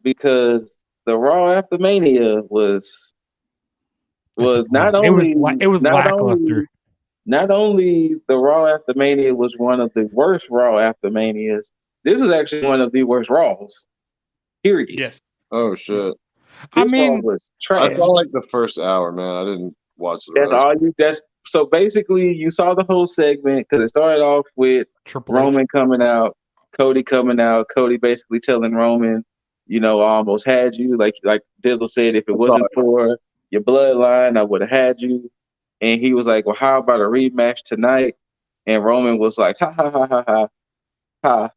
because the Raw after Mania was not disappointing. only It was not lackluster. only not only the Raw after Mania was one of the worst Raw after Manias. This was actually one of the worst Raws. Period. Yes. Oh Yeah. shit! I This Raw mean, was I trash. saw like the first hour, man. I didn't watch the That's rest. all you. That's so basically you saw the whole segment because it started off with Triple H. Roman coming out, Cody coming out, Cody basically telling Roman, I almost had you. Like Dizzle said, if it I saw wasn't it. for your bloodline, I would have had you. And he was like, well, how about a rematch tonight? And Roman was like, ha ha ha ha ha ha.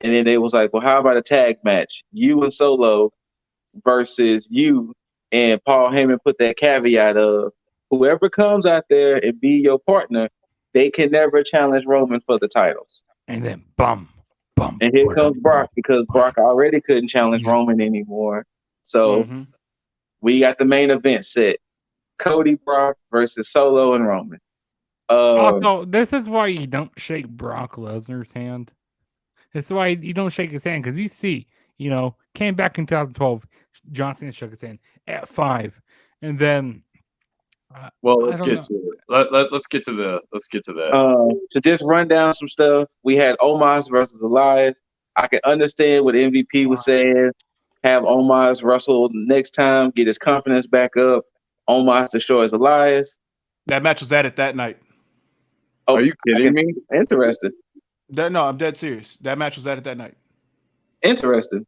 And then they was like, well, how about a tag match? You and Solo versus you. And Paul Heyman put that caveat of whoever comes out there and be your partner, they can never challenge Roman for the titles. And then bum, bum, And here bum, comes Brock because bum. Brock already couldn't challenge Yeah. Roman anymore. So Mm-hmm. we got the main event set. Cody Brock versus Solo and Roman. Also, this is why you don't shake Brock Lesnar's hand. This is why you don't shake his hand because you see, came back in 2012. John Cena shook his hand at 5, and then Well, I let's don't get know. to it. Let's get to that. To just run down some stuff, we had Omos versus Elias. I can understand what MVP was saying. Have Omos wrestle next time, get his confidence back up. Omos destroys Elias. That match was added that night. Are Oh, you I kidding can me? interesting. No, I'm dead serious. That match was added that night. Interesting.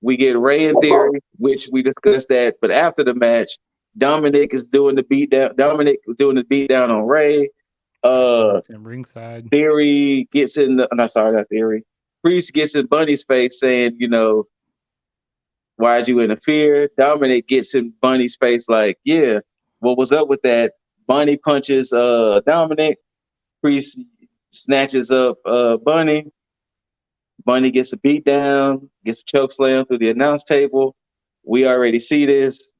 We get Ray in theory, which we discussed that, but after the match, Dominic is doing the beatdown. Dominic was doing the beatdown on Ray. It's in ringside. Theory gets in the, no, sorry, not Theory. Priest gets in Bunny's face saying, why'd you interfere? Dominic gets in Bunny's face like, yeah, what was up with that? Bunny punches Dominic. Priest snatches up Bunny. Bunny gets a beat down, gets a choke slam through the announce table. We already see this.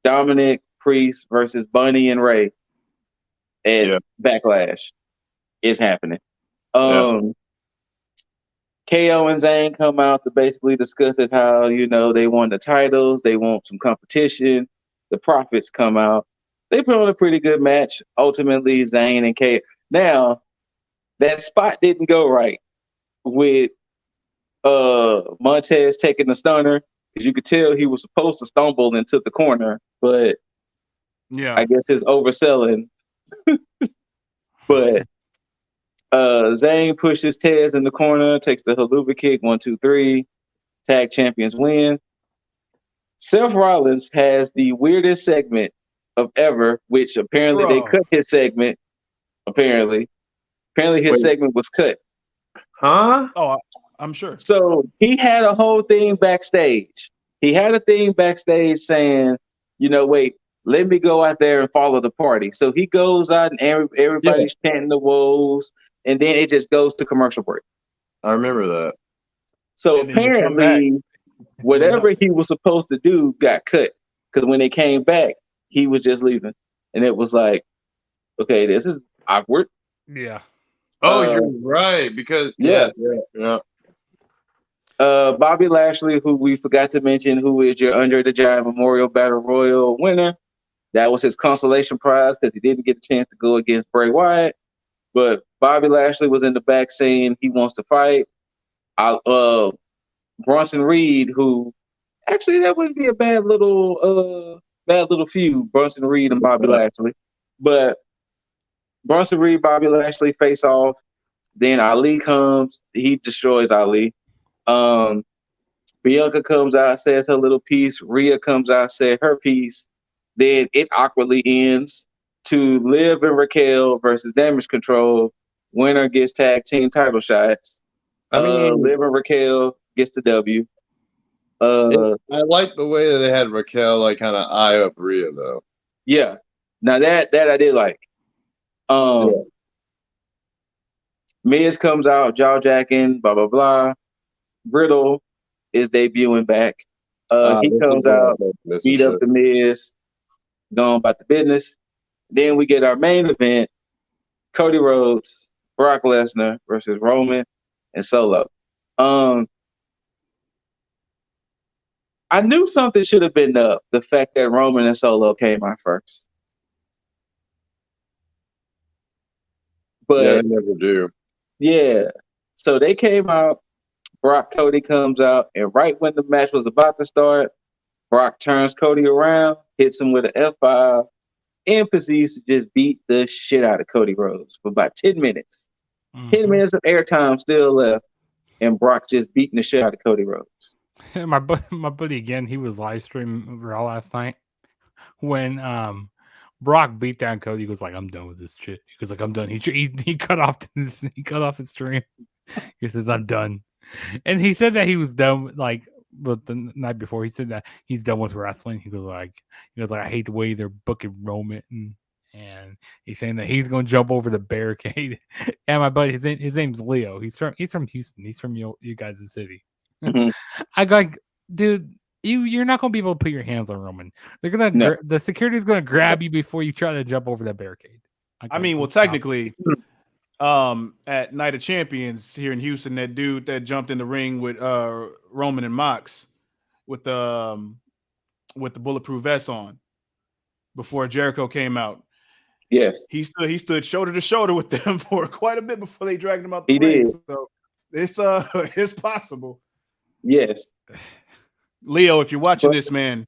Dominic, Priest versus Bunny and Ray at Yeah, Backlash is happening. yeah. KO and Zayn come out to basically discuss it how, they won the titles, they want some competition. The Profits come out. They put on a pretty good match. Ultimately, Zayn and KO. Now, that spot didn't go right with Montez taking the stunner because you could tell he was supposed to stumble into the corner, but Yeah. I guess his overselling. But Zayn pushes Tez in the corner, takes the haluva kick, 1, 2, 3. Tag champions win. Seth Rollins has the weirdest segment of ever, which apparently they Bro. cut his segment. Apparently his Wait, segment was cut. huh? Oh, I'm sure. So he had a whole thing backstage. He had a thing backstage saying, wait, let me go out there and follow the party. So he goes out and Yeah, everybody's chanting the woes, and then it just goes to commercial break. I remember that. So And then you come back apparently, with whatever nothing. he was supposed to do got cut because when they came back, he was just leaving, and it was like, okay, this is awkward. Yeah. Oh, Uh, you're right. Because yeah. yeah. Bobby Lashley, who we forgot to mention, who is your Andre the Giant Memorial Battle Royal winner. That was his consolation prize because he didn't get a chance to go against Bray Wyatt. But Bobby Lashley was in the back saying he wants to fight. Bronson Reed, who actually that wouldn't be a bad little feud, Bronson Reed and Bobby Lashley. But Bronson Reed, Bobby Lashley face off. Then Ali comes, he destroys Ali. Um, Bianca comes out, says her little piece. Rhea comes out, said her piece. Then it awkwardly ends to Liv and Raquel versus Damage Control. Winner gets tag team title shots. I mean, Liv and Raquel gets the W. I like the way that they had Raquel like kind of eye up Rhea though. Yeah. Now that I did like. Yeah. Miz comes out, jaw jacking, blah blah blah. Riddle is debuting back. He This is comes what I out, was hoping. This is beat up shit. the Miz, going about the business. Then we get our main event: Cody Rhodes, Brock Lesnar versus Roman and Solo. Um, I knew something should have been up. The fact that Roman and Solo came out first. But Yeah, they never do. yeah. So they came out. Brock Cody comes out, and right when the match was about to start, Brock turns Cody around, hits him with an F5, and proceeds to just beat the shit out of Cody Rhodes for about 10 minutes. 10 minutes of airtime still left, and Brock just beating the shit out of Cody Rhodes. my buddy again, he was live streaming Raw last night when Brock beat down Cody. He was like, "I'm done with this shit." He was like, "I'm done." He cut off his stream. He says, "I'm done," and he said that he was done. Like, but the night before, he said that he's done with wrestling. He goes like, "I hate the way they're booking Roman." And he's saying that he's going to jump over the barricade. And my buddy, his name's Leo. He's from Houston. He's from you guys' city. Mhm. I go like, dude, you're not going to be able to put your hands on Roman. They're gonna the security's going to grab you before you try to jump over that barricade. I mean, well, technically, at Night of Champions here in Houston, that dude that jumped in the ring with Roman and Mox with the bulletproof vest on before Jericho came out. Yes, he stood shoulder to shoulder with them for quite a bit before they dragged him out the he ring. did. So it's possible. Yes, Leo, if you're watching this, man,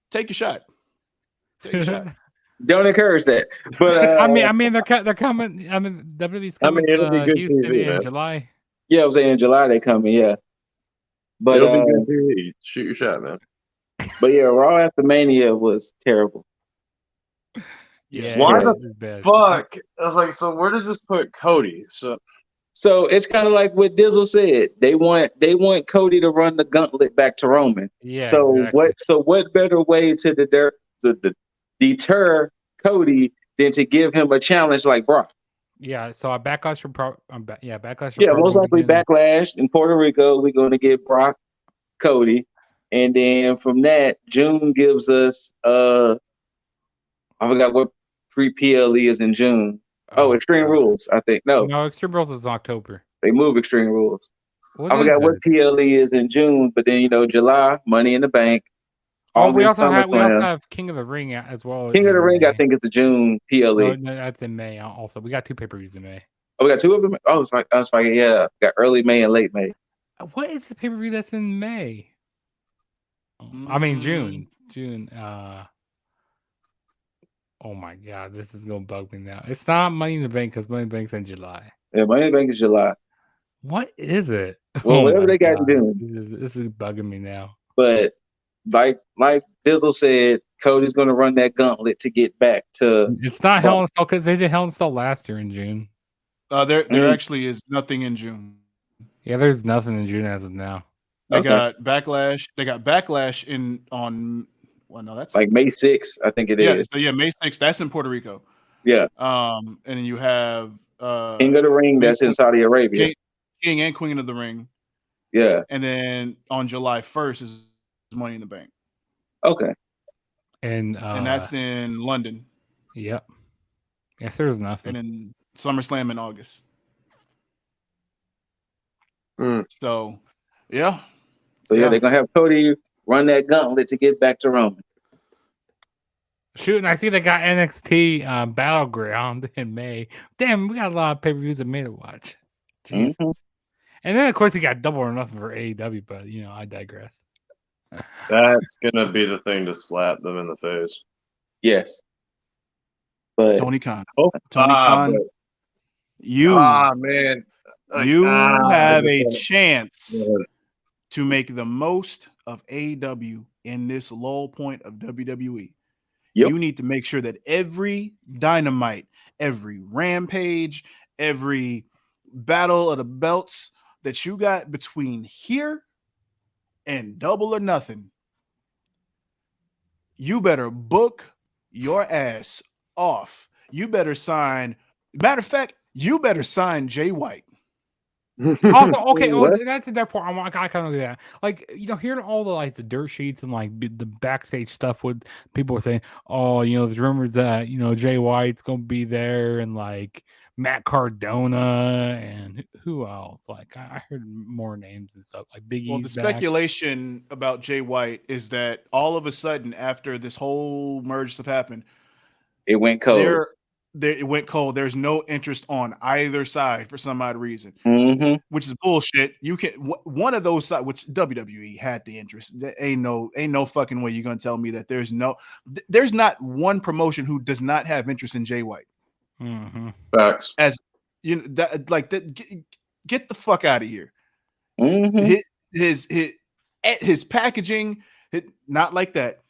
take a shot. Take a shot. Don't encourage that. But I mean, they're coming. I mean, WWE's coming it'll be to good Houston TV, in man. July. yeah, I was saying in July they coming. Yeah, but It'll be good TV. Shoot your shot, man. but yeah, Raw after Mania was terrible. Yeah, Why it the was bad. Fuck. I was like, so where does this put Cody? So it's kind of like what Dizzle said. They want Cody to run the gauntlet back to Roman. Yeah. So exactly. what better way to deter Cody than to give him a challenge like Brock? Yeah. So Backlash from Backlash. Yeah, most likely Backlash in Puerto Rico. We're going to get Brock, Cody, and then from that, June gives us I forgot what pre-PLE is in June. Oh, Extreme Rules, I think. No, Extreme Rules is October. they move Extreme Rules. What I is forgot it? what PLE is in June, but then July, Money in the Bank. We also SummerSlam. have King of the Ring as well. King of the in Ring, May. I think it's the June PLE. No, that's in May. Also, we got 2 pay-per-views in May. Oh, we got 2 of them. Oh, I was like, yeah, got early May and late May. What is the pay-per-view that's in May? I mean June. June. Oh my God, this is gonna bug me now. It's not Money in the Bank because Money in the Bank's in July. Yeah, Money in the Bank is July. What is it? Well, whatever my they got God. in June. This is bugging me now. But like Dizzle said, Cody's going to run that gauntlet to get back to. It's not Hell in a Cell because they did Hell in a Cell last year in June. There actually is nothing in June. Yeah, there's nothing in June as of now. They got Backlash. They got Backlash on. Well, no, that's like May 6th, I think it is. So yeah, May 6th. That's in Puerto Rico. Yeah. And then you have King of the Ring. That's in Saudi Arabia. King and Queen of the Ring. Yeah. And then on July 1st is Money in the Bank. Okay. And that's in London. Yep. Yes, there's nothing. And then SummerSlam in August. So, yeah. So yeah, they're gonna have Cody run that gauntlet to get back to Roman. Shoot, and I see they got NXT Battleground in May. Damn, we got a lot of pay-per-views in May to watch. Jesus. Mm-hmm. And then of course you got Double or Nothing for AEW, but I digress. That's gonna be the thing to slap them in the face. Yes. But Tony Khan. Tony Khan. Man. You have a chance to make the most of AEW in this low point of WWE. Yep. You need to make sure that every Dynamite, every Rampage, every Battle of the Belts that you got between here and Double or Nothing, you better book your ass off. You better sign. Matter of fact, you better sign Jay White. Also, okay, that's the part I kind of do that. Like, hearing all the the dirt sheets and the backstage stuff with people were saying, oh, there's rumors that Jay White's gonna be there and Matt Cardona and who else? Like I heard more names and stuff. Like Big Well, E's the back. speculation about Jay White is that all of a sudden, after this whole merge stuff happened, it went cold. It went cold. There's no interest on either side for some odd reason, which is bullshit. You can one of those sides, which WWE had the interest. There ain't no fucking way you're gonna tell me that there's not one promotion who does not have interest in Jay White. Facts. As you know, get the fuck out of here. His packaging, not like that.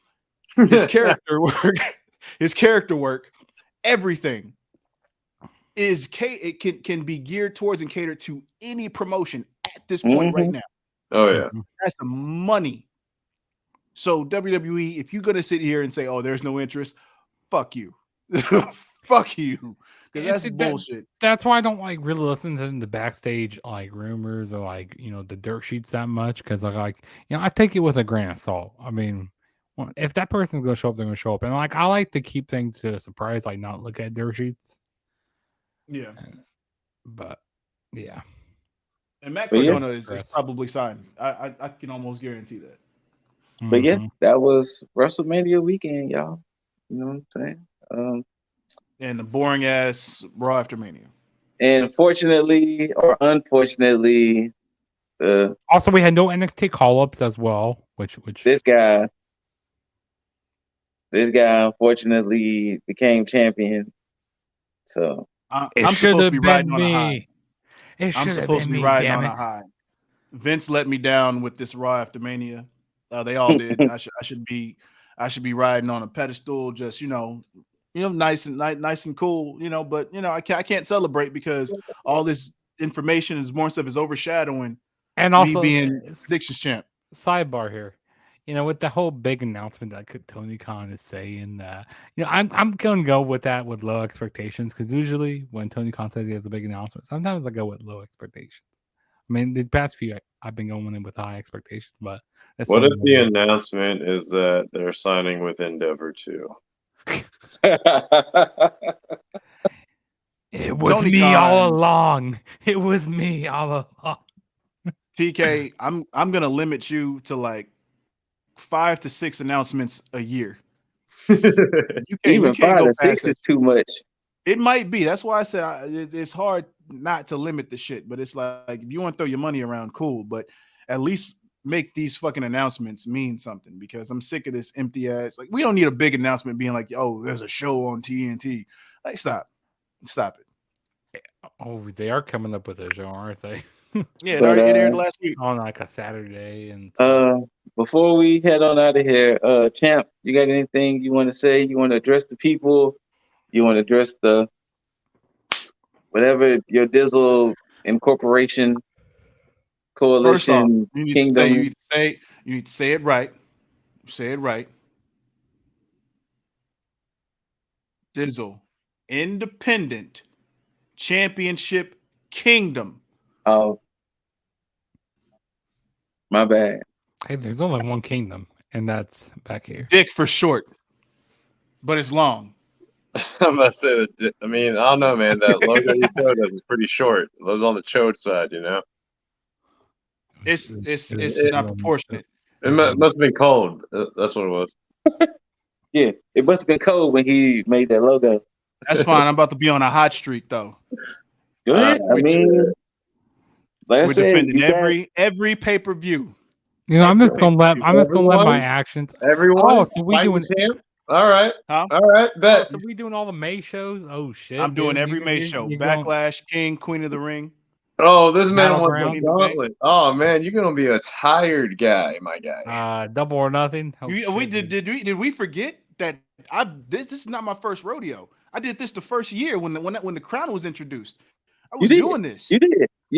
His character work, everything can be geared towards and catered to any promotion at this point right now. Oh yeah, that's the money. So WWE, if you're gonna sit here and say, "Oh, there's no interest," fuck you, fuck you. Because that's bullshit. That's why I don't like really listen to the backstage like rumors or like the dirt sheets that much because I take it with a grain of salt. I mean, if that person's gonna show up, they're gonna show up, and I like to keep things to a surprise, like not look at dirt sheets. Yeah, but yeah, and Matt Cardona is probably signed. I can almost guarantee that. But yeah, that was WrestleMania weekend, y'all. You know what I'm saying? And the boring ass Raw after Mania. And fortunately or unfortunately, also we had no NXT call ups as well, which this guy unfortunately became champion. So I'm supposed to be riding on a high. I'm supposed to be riding on a high. Vince let me down with this Raw after Mania. They all did. I should be riding on a pedestal, just nice and cool, but I can't celebrate because all this information is more stuff is overshadowing and also me being predictions champ. Sidebar here, with the whole big announcement that Tony Khan is saying that, I'm gonna go with that with low expectations because usually when Tony Khan says he has a big announcement, sometimes I go with low expectations. I mean, these past few I've been going in with high expectations, but what if the announcement is that they're signing with Endeavor too? It was Tony me Khan. All along. It was me all along. TK, I'm gonna limit you to like 5 to 6 announcements a year. Even 5 to 6 is too much. It might be. That's why I said it's hard not to limit the shit. But it's like if you want to throw your money around, cool. But at least make these fucking announcements mean something because I'm sick of this empty ass. Like we don't need a big announcement being like, "Oh, there's a show on TNT." Like stop it. Oh, they are coming up with a show, aren't they? Yeah, it aired last week on like a Saturday. And before we head on out of here, Champ, you got anything you want to say? You want to address the people? You want to address the whatever your Dizzle Incorporation Coalition Kingdom? You need to say it right. Say it right. Dizzle Independent Championship Kingdom. Oh, my bad. Hey, there's only one kingdom, and that's back here. Dick for short, but it's long. I'm about to say that. I mean, I don't know, man. That logo you showed us is pretty short. It was on the chode side, It's not proportionate. It must have been cold. That's what it was. Yeah, it must have been cold when he made that logo. That's fine. I'm about to be on a hot streak, though. Go ahead. I mean, we're defending every pay-per-view. I'm just gonna let my actions. Everyone. Oh, so we doing champ? All right. Huh? All right. Bet. Oh, so we doing all the May shows? Oh shit! I'm doing every May show. Backlash, King, Queen of the Ring. Oh, this man wants a gauntlet. Oh man, you're gonna be a tired guy, my guy. Double or nothing. Oh, did we forget that this is not my first rodeo. I did this the first year when the crown was introduced. I was doing this. You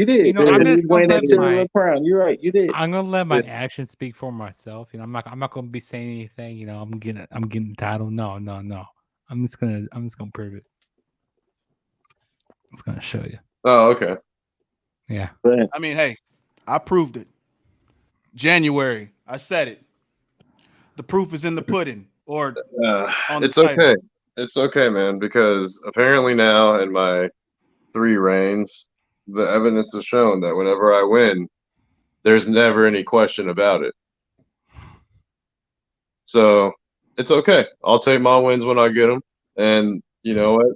did. I'm just going that crown. You're right. You did. I'm gonna let my actions speak for myself. I'm not gonna be saying anything. I'm getting the title. No. I'm just gonna prove it. I'm just gonna show you. Oh, okay. Yeah. I mean, hey, I proved it. January, I said it. The proof is in the pudding. Or it's okay. It's okay, man, because apparently now in my 3 reigns, the evidence has shown that whenever I win, there's never any question about it. So it's okay. I'll take my wins when I get them, and you know what?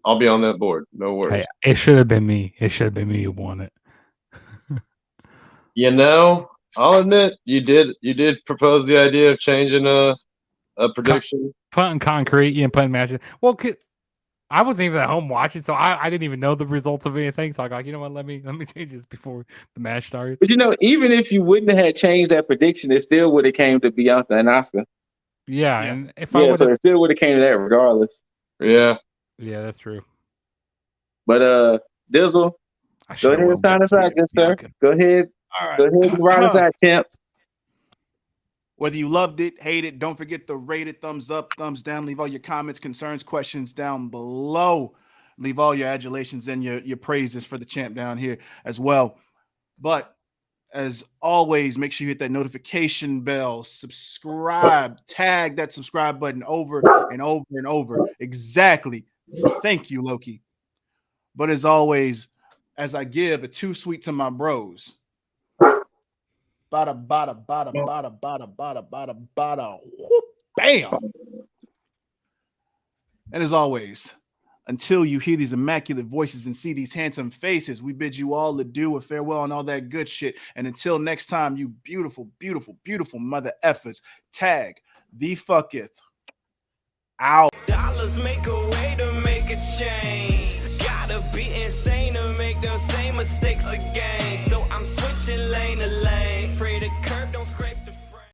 I'll be on that board. No worries. Hey, it should have been me. It should have been me who won it. You know, I'll admit you did propose the idea of changing a prediction. Putting concrete, putting matches. Well, I wasn't even at home watching, so I didn't even know the results of anything. So I got, you know what? Let me change this before the match starts. But even if you wouldn't have changed that prediction, it still would have came to Bianca and Asuka. Yeah, and if I so it still would have came to that regardless. Yeah, that's true. But Dizzle, go ahead and sign us out, good sir. Go ahead. All right. Go ahead and ride us out, champ. Whether you loved it, hate it, don't forget to rate it, thumbs up, thumbs down. Leave all your comments, concerns, questions down below. Leave all your adulations and your praises for the champ down here as well. But as always, make sure you hit that notification bell, subscribe, tag that subscribe button over and over and over. Exactly. Thank you, Loki. But as always, as I give a too sweet to my bros. Bada, bada, bada, bada, bada, bada, bada, bada. Whoop, bam. And as always, until you hear these immaculate voices and see these handsome faces, we bid you all adieu, a farewell, and all that good shit. And until next time, you beautiful, beautiful, beautiful mother effers, tag the fucketh out. Dollars make a way to make a change. Gotta be insane to make them same mistakes again. So I'm switching lane to lane. Pray the curb don't